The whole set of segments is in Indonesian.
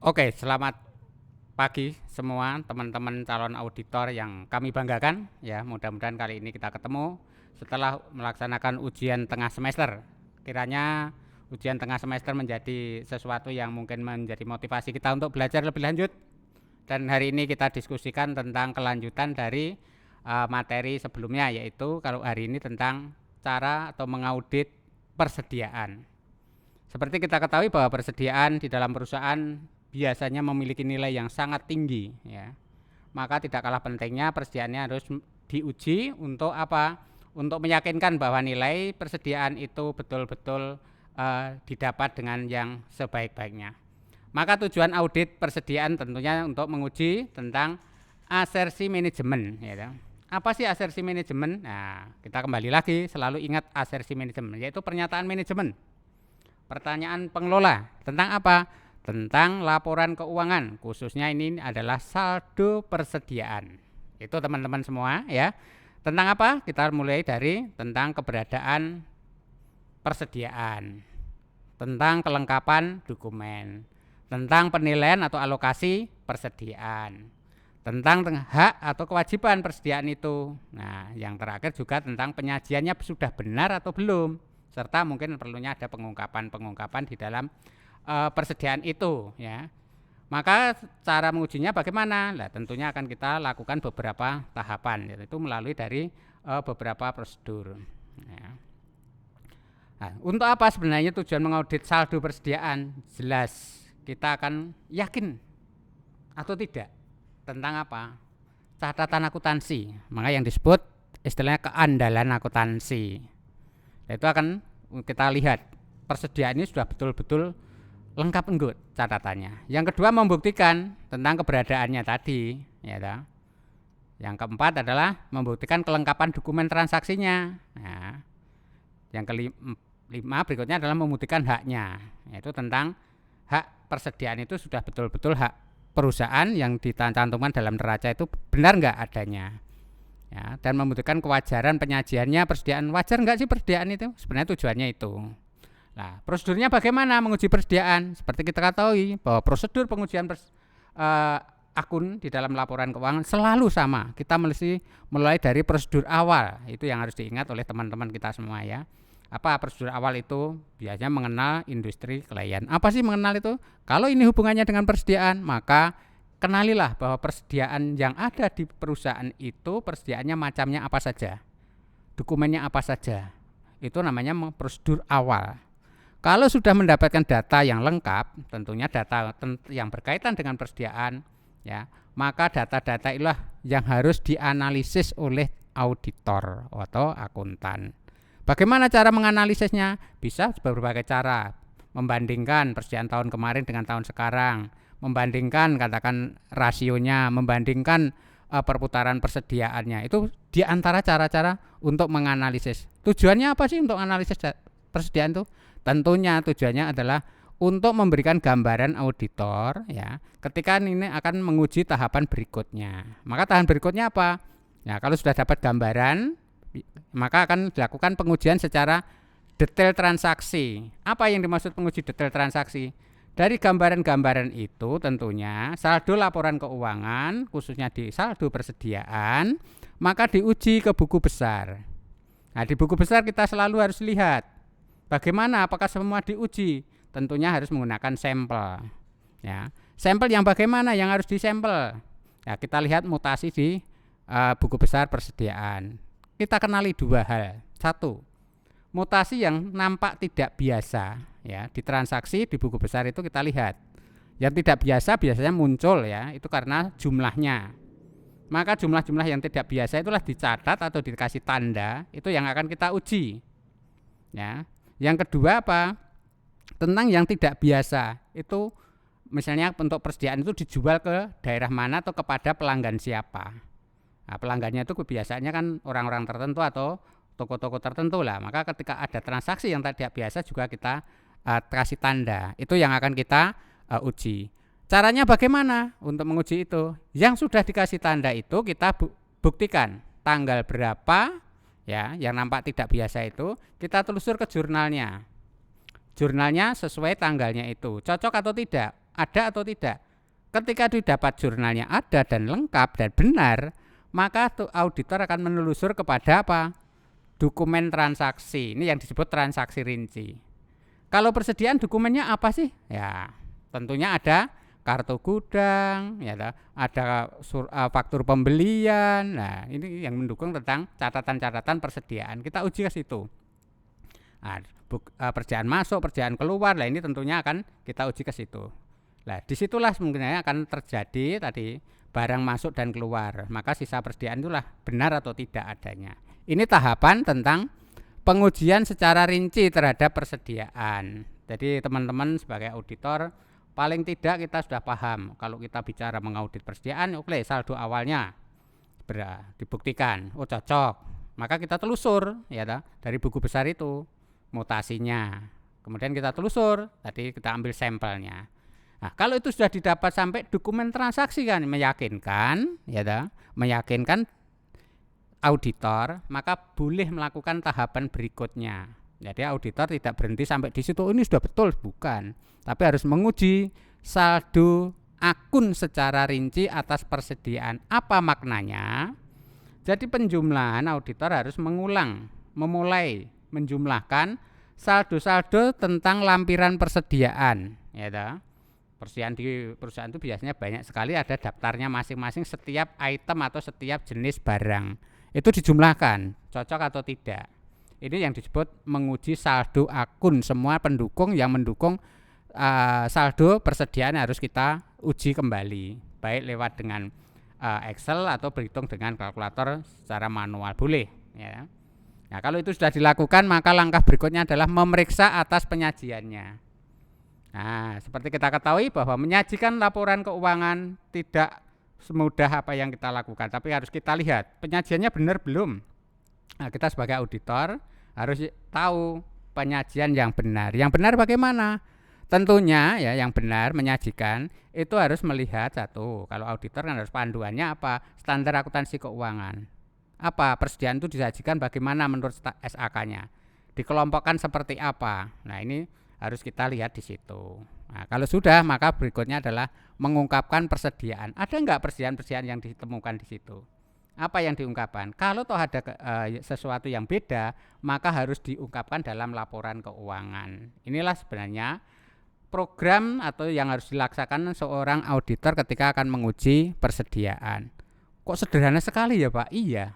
Oke, selamat pagi semua teman-teman calon auditor yang kami banggakan ya. Mudah-mudahan kali ini kita ketemu setelah melaksanakan ujian tengah semester. Kiranya ujian tengah semester menjadi sesuatu yang mungkin menjadi motivasi kita untuk belajar lebih lanjut. Dan hari ini kita diskusikan tentang kelanjutan dari materi sebelumnya, yaitu kalau hari ini tentang cara atau mengaudit persediaan. Seperti kita ketahui bahwa persediaan di dalam perusahaan biasanya memiliki nilai yang sangat tinggi ya. Maka tidak kalah pentingnya persediaannya harus diuji untuk apa? Untuk meyakinkan bahwa nilai persediaan itu betul-betul didapat dengan yang sebaik-baiknya. Maka tujuan audit persediaan tentunya untuk menguji tentang asersi manajemen ya. Apa sih asersi manajemen? Nah, kita kembali lagi selalu ingat asersi manajemen, yaitu pernyataan manajemen. Pertanyaan pengelola tentang apa? Tentang laporan keuangan, khususnya ini adalah saldo persediaan. Itu teman-teman semua ya. Tentang apa? Kita mulai dari tentang keberadaan persediaan, tentang kelengkapan dokumen, tentang penilaian atau alokasi persediaan, tentang hak atau kewajiban persediaan itu. Nah, yang terakhir juga tentang penyajiannya sudah benar atau belum, serta mungkin perlunya ada pengungkapan di dalam persediaan itu ya. Maka cara mengujinya bagaimana? Nah, tentunya akan kita lakukan beberapa tahapan, yaitu melalui dari beberapa prosedur ya. Nah, untuk apa sebenarnya tujuan mengaudit saldo persediaan? Jelas kita akan yakin atau tidak tentang apa? Catatan akuntansi. Maka yang disebut istilahnya keandalan akuntansi. Itu akan kita lihat persediaan ini sudah betul-betul lengkap enggak catatannya. Yang kedua membuktikan tentang keberadaannya tadi ya toh. Yang keempat adalah membuktikan kelengkapan dokumen transaksinya. Nah, yang kelima berikutnya adalah membuktikan haknya, yaitu tentang hak persediaan itu sudah betul-betul hak perusahaan yang dicantumkan dalam neraca itu benar enggak adanya ya, dan membuktikan kewajaran penyajiannya persediaan. Wajar enggak sih persediaan itu? Sebenarnya tujuannya itu. Nah, prosedurnya bagaimana menguji persediaan? Seperti kita ketahui bahwa prosedur pengujian akun di dalam laporan keuangan selalu sama. Kita mesti mulai dari prosedur awal. Itu yang harus diingat oleh teman-teman kita semua ya. Apa prosedur awal itu? Biasanya mengenal industri klien. Apa sih mengenal itu? Kalau ini hubungannya dengan persediaan, maka kenalilah bahwa persediaan yang ada di perusahaan itu persediaannya macamnya apa saja, dokumennya apa saja. Itu namanya prosedur awal. Kalau sudah mendapatkan data yang lengkap, tentunya data yang berkaitan dengan persediaan ya, maka data-data inilah yang harus dianalisis oleh auditor atau akuntan. Bagaimana cara menganalisisnya? Bisa berbagai cara. Membandingkan persediaan tahun kemarin dengan tahun sekarang, membandingkan katakan rasionya, membandingkan perputaran persediaannya. Itu diantara cara-cara untuk menganalisis. Tujuannya apa sih untuk analisis persediaan itu? Tentunya tujuannya adalah untuk memberikan gambaran auditor ya, ketika ini akan menguji tahapan berikutnya. Maka tahapan berikutnya apa? Ya, kalau sudah dapat gambaran, maka akan dilakukan pengujian secara detail transaksi. Apa yang dimaksud penguji detail transaksi? Dari gambaran-gambaran itu tentunya saldo laporan keuangan, khususnya di saldo persediaan, maka diuji ke buku besar. Nah, di buku besar kita selalu harus lihat bagaimana, apakah semua diuji? Tentunya harus menggunakan sampel. Ya, sampel yang bagaimana yang harus disampel? Ya, kita lihat mutasi di buku besar persediaan. Kita kenali dua hal. Satu, mutasi yang nampak tidak biasa. Ya, di transaksi di buku besar itu kita lihat. Yang tidak biasa biasanya muncul ya, itu karena jumlahnya. Maka jumlah-jumlah yang tidak biasa itulah dicatat atau dikasih tanda. Itu yang akan kita uji. Ya. Yang kedua apa? Tentang yang tidak biasa. Itu misalnya untuk persediaan itu dijual ke daerah mana atau kepada pelanggan siapa. Nah, pelanggannya itu biasanya kan orang-orang tertentu atau toko-toko tertentu lah. Maka ketika ada transaksi yang tidak biasa juga kita kasih tanda. Itu yang akan kita uji. Caranya bagaimana untuk menguji itu? Yang sudah dikasih tanda itu kita buktikan tanggal berapa ya, yang nampak tidak biasa itu kita telusur ke jurnalnya. Jurnalnya sesuai tanggalnya itu, cocok atau tidak? ada atau tidak. Ketika didapat jurnalnya ada dan lengkap dan benar, maka auditor akan menelusur kepada apa? Dokumen transaksi. Ini yang disebut transaksi rinci. Kalau persediaan dokumennya apa sih? Ya, tentunya ada kartu gudang, ya, ada faktur pembelian. Nah, ini yang mendukung tentang catatan-catatan persediaan. Kita uji ke situ. Nah, persediaan masuk, persediaan keluar. Nah, ini tentunya akan kita uji ke situ. Nah, disitulah kemungkinan akan terjadi tadi barang masuk dan keluar. Maka sisa persediaan itulah benar atau tidak adanya. Ini tahapan tentang pengujian secara rinci terhadap persediaan. Jadi teman-teman sebagai auditor paling tidak kita sudah paham kalau kita bicara mengaudit persediaan, oke, saldo awalnya dibuktikan, oh cocok. Maka kita telusur ya dari buku besar itu mutasinya. Kemudian kita telusur, tadi kita ambil sampelnya. Nah, kalau itu sudah didapat sampai dokumen transaksi kan meyakinkan, ya meyakinkan auditor, maka boleh melakukan tahapan berikutnya. Jadi auditor tidak berhenti sampai di situ, ini sudah betul, bukan. Tapi harus menguji saldo akun secara rinci atas persediaan. Apa maknanya? Jadi penjumlahan auditor harus memulai menjumlahkan saldo-saldo tentang lampiran persediaan, ya Persediaan di perusahaan itu biasanya banyak sekali, ada daftarnya masing-masing setiap item atau setiap jenis barang. Itu dijumlahkan, cocok atau tidak. Ini yang disebut menguji saldo akun. Semua pendukung yang mendukung saldo persediaan harus kita uji kembali, baik lewat dengan Excel atau berhitung dengan kalkulator secara manual, boleh ya. Nah, kalau itu sudah dilakukan, maka langkah berikutnya adalah memeriksa atas penyajiannya. Nah, seperti kita ketahui bahwa menyajikan laporan keuangan tidak semudah apa yang kita lakukan, tapi harus kita lihat penyajiannya benar belum. Nah, kita sebagai auditor harus tahu penyajian yang benar. Yang benar bagaimana? Tentunya ya yang benar menyajikan itu harus melihat satu. Kalau auditor kan harus panduannya apa? Standar akuntansi keuangan. Apa persediaan itu disajikan bagaimana menurut SAK-nya? Dikelompokkan seperti apa? Nah, ini harus kita lihat di situ. Nah, kalau sudah, maka berikutnya adalah mengungkapkan persediaan. Ada enggak persediaan-persediaan yang ditemukan di situ? Apa yang diungkapkan? Kalau toh ada sesuatu yang beda, maka harus diungkapkan dalam laporan keuangan. Inilah sebenarnya program atau yang harus dilaksanakan seorang auditor ketika akan menguji persediaan. Kok sederhana sekali ya Pak? Iya.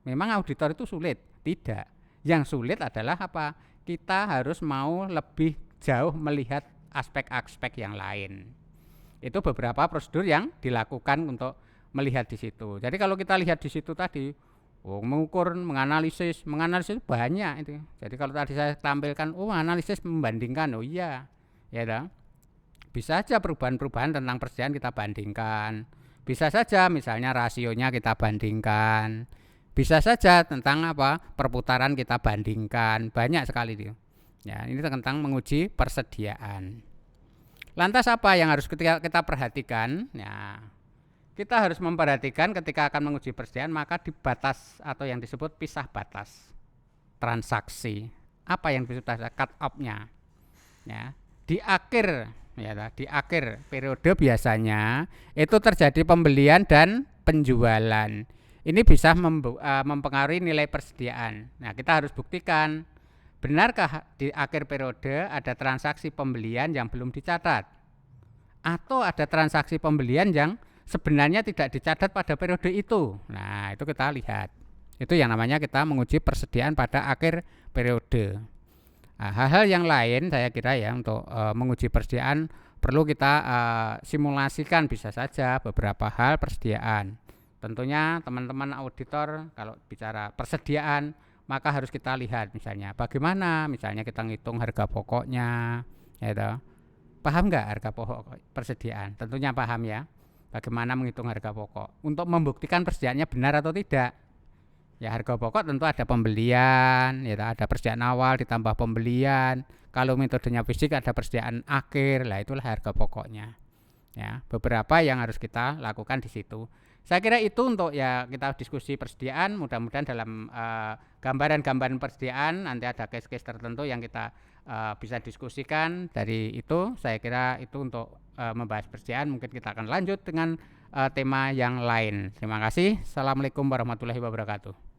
Memang auditor itu sulit? Tidak. Yang sulit adalah apa? Kita harus mau lebih jauh melihat aspek-aspek yang lain. Itu beberapa prosedur yang dilakukan untuk melihat di situ. Jadi kalau kita lihat di situ tadi, mengukur, menganalisis banyak itu. Jadi kalau tadi saya tampilkan, analisis membandingkan, iya, ya dah. Bisa saja perubahan-perubahan tentang persediaan kita bandingkan. Bisa saja misalnya rasionya kita bandingkan. Bisa saja tentang apa perputaran kita bandingkan, banyak sekali itu. Ya, ini tentang menguji persediaan. Lantas apa yang harus kita perhatikan? Ya, kita harus memperhatikan ketika akan menguji persediaan maka di batas atau yang disebut pisah batas transaksi. Apa yang disebut cut off-nya? Ya, di akhir periode biasanya itu terjadi pembelian dan penjualan. Ini bisa mempengaruhi nilai persediaan. Nah, kita harus buktikan benarkah di akhir periode ada transaksi pembelian yang belum dicatat atau ada transaksi pembelian yang sebenarnya tidak dicatat pada periode itu. Nah, itu kita lihat. Itu yang namanya kita menguji persediaan pada akhir periode. Nah, hal-hal yang lain saya kira ya untuk menguji persediaan perlu kita simulasikan bisa saja beberapa hal persediaan. Tentunya teman-teman auditor kalau bicara persediaan maka harus kita lihat misalnya bagaimana misalnya kita ngitung harga pokoknya, ya paham nggak harga pokok persediaan? Tentunya paham ya. Bagaimana menghitung harga pokok untuk membuktikan persediaannya benar atau tidak. Ya harga pokok tentu ada pembelian, ya ada persediaan awal ditambah pembelian. Kalau metodenya fisik ada persediaan akhir, lah itulah harga pokoknya. Ya beberapa yang harus kita lakukan di situ. Saya kira itu untuk ya kita diskusi persediaan. Mudah-mudahan dalam gambaran-gambaran persediaan nanti ada case-case tertentu yang kita bisa diskusikan. Dari itu saya kira itu untuk membahas persediaan. Mungkin kita akan lanjut dengan tema yang lain. Terima kasih. Assalamualaikum warahmatullahi wabarakatuh.